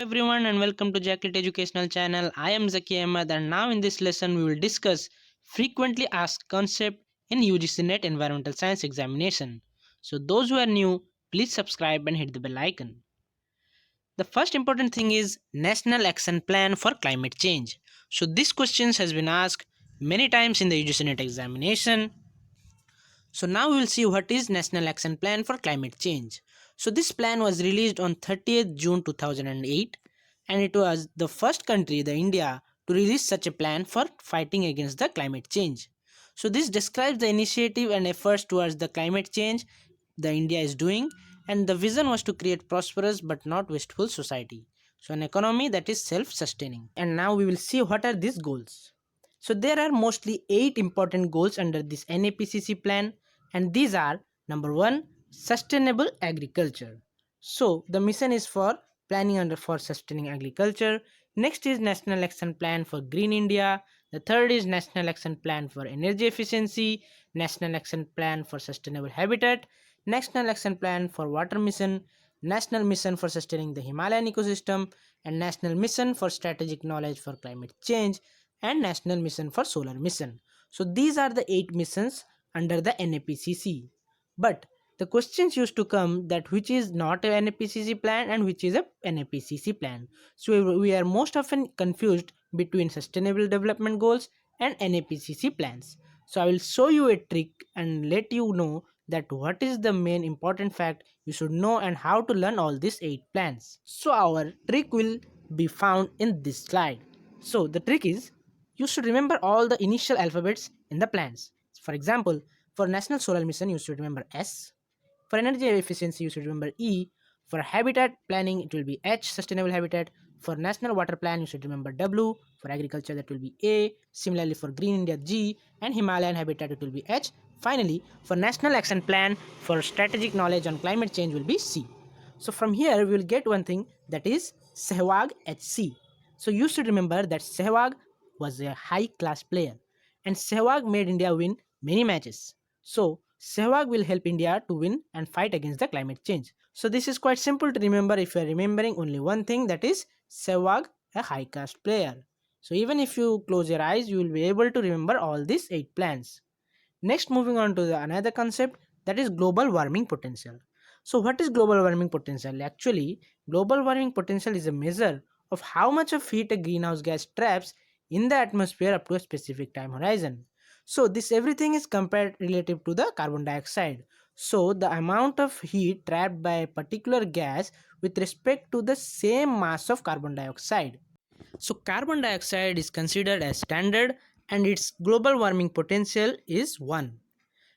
Everyone and welcome to Jacklet Educational Channel. I am Zaki Ahmed and now in this lesson we will discuss frequently asked concept in UGC NET Environmental Science Examination. So those who are new, please subscribe and hit the bell icon. The first important thing is National Action Plan for Climate Change. So this question has been asked many times in the UGC NET examination. So now we will see what is National Action Plan for Climate Change. So this plan was released on 30th June 2008 and it was the first country, the India, to release such a plan for fighting against the climate change. So this describes the initiative and efforts towards the climate change the India is doing, and the vision was to create prosperous but not wasteful society. So an economy that is self-sustaining. And now we will see what are these goals. So there are mostly 8 important goals under this NAPCC plan, and these are: number 1, sustainable agriculture. So the mission is for planning under for sustaining agriculture. Next is National Action Plan for Green India. The third is National Action Plan for Energy Efficiency, National Action Plan for Sustainable Habitat, National Action Plan for Water Mission, National Mission for Sustaining the Himalayan Ecosystem, and National Mission for Strategic Knowledge for Climate Change, and National Mission for Solar Mission. So these are the 8 missions under the NAPCC. But the questions used to come that which is not a NAPCC plan and which is a NAPCC plan. So we are most often confused between Sustainable Development Goals and NAPCC plans. So I will show you a trick and let you know that what is the main important fact you should know and how to learn all these 8 plans. So our trick will be found in this slide. So the trick is you should remember all the initial alphabets in the plans. For example, for National Solar Mission, you should remember S. For energy efficiency, you should remember E. For habitat planning, it will be H, sustainable habitat. For national water plan, you should remember W. For agriculture, that will be A. Similarly, for Green India, G. And Himalayan habitat, it will be H. Finally, for national action plan for strategic knowledge on climate change will be C. So from here, we will get one thing, that is Sehwag HC. So you should remember that Sehwag was a high class player and Sehwag made India win many matches. So Sehwag will help India to win and fight against the climate change. So this is quite simple to remember if you are remembering only one thing, that is Sehwag, a high caste player. So even if you close your eyes, you will be able to remember all these 8 plans. Next, moving on to another concept, that is global warming potential. So what is global warming potential? Actually, global warming potential is a measure of how much of heat a greenhouse gas traps in the atmosphere up to a specific time horizon. So this everything is compared relative to the carbon dioxide. So the amount of heat trapped by a particular gas with respect to the same mass of carbon dioxide. So carbon dioxide is considered as standard and its global warming potential is 1.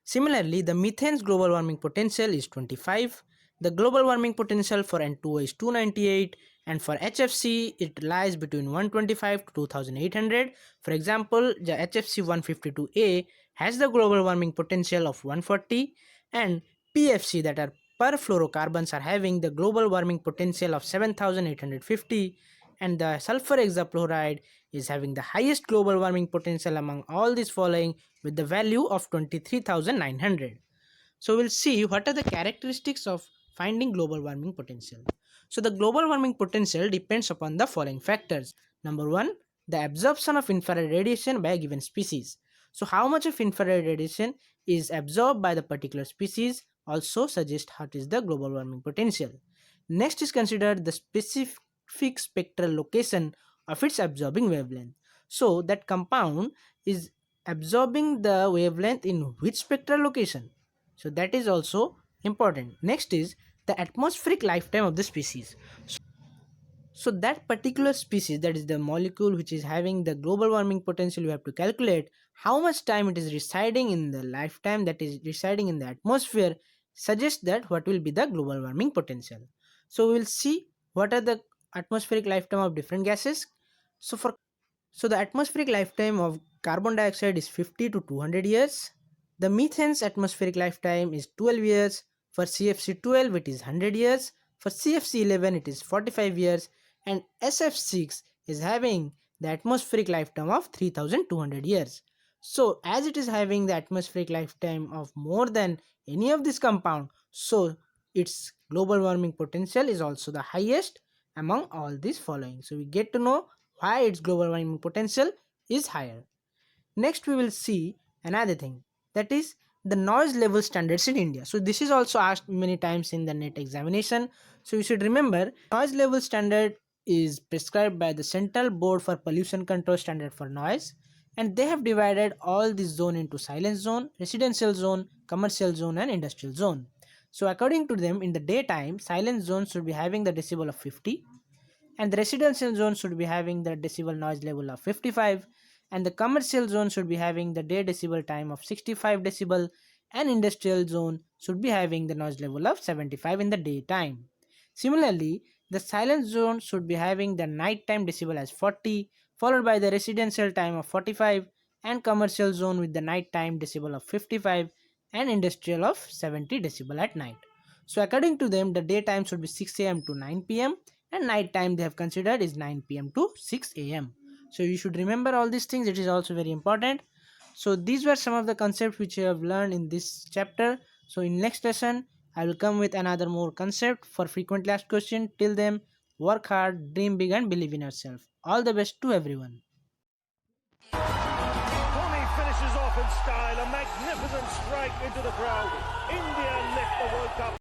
Similarly, the methane's global warming potential is 25. The global warming potential for N2O is 298, and for HFC it lies between 125 to 2800. For example, the HFC 152A has the global warming potential of 140, and PFC, that are perfluorocarbons, are having the global warming potential of 7850, and the sulfur hexafluoride is having the highest global warming potential among all these following with the value of 23,900. So we'll see what are the characteristics of finding global warming potential. So the global warming potential depends upon the following factors. Number 1, the absorption of infrared radiation by a given species. So how much of infrared radiation is absorbed by the particular species also suggests what is the global warming potential. Next is considered the specific spectral location of its absorbing wavelength. So that compound is absorbing the wavelength in which spectral location. So that is also important. Next is the atmospheric lifetime of the species. So that particular species, that is the molecule which is having the global warming potential, you have to calculate how much time it is residing in the lifetime that is residing in the atmosphere, suggests that what will be the global warming potential. So we will see what are the atmospheric lifetime of different gases. So the atmospheric lifetime of carbon dioxide is 50 to 200 years. The methane's atmospheric lifetime is 12 years. For CFC12 it is 100 years. For CFC11 it is 45 years. And SF6 is having the atmospheric lifetime of 3200 years. So as it is having the atmospheric lifetime of more than any of this compound, so its global warming potential is also the highest among all these following. So we get to know why its global warming potential is higher. Next, we will see another thing, that is the noise level standards in India. So this is also asked many times in the NET examination. So you should remember noise level standard is prescribed by the Central Board for Pollution Control Standard for Noise, and they have divided all this zone into silence zone, residential zone, commercial zone, and industrial zone. So according to them, in the daytime, silence zone should be having the decibel of 50, and the residential zone should be having the decibel noise level of 55, and the commercial zone should be having the day decibel time of 65 decibel, and industrial zone should be having the noise level of 75 in the daytime. Similarly, the silent zone should be having the nighttime decibel as 40, followed by the residential time of 45, and commercial zone with the nighttime decibel of 55, and industrial of 70 decibel at night. So according to them, the daytime should be 6 a.m. to 9 p.m., and night time they have considered is 9 p.m. to 6 a.m. So you should remember all these things, it is also very important. So these were some of the concepts which you have learned in this chapter. So in next lesson I will come with another more concept for frequently asked question. Till then, work hard, dream big, and believe in yourself. All the best to everyone. Dhoni finishes off in style, a magnificent strike into the crowd. India lift the World Cup.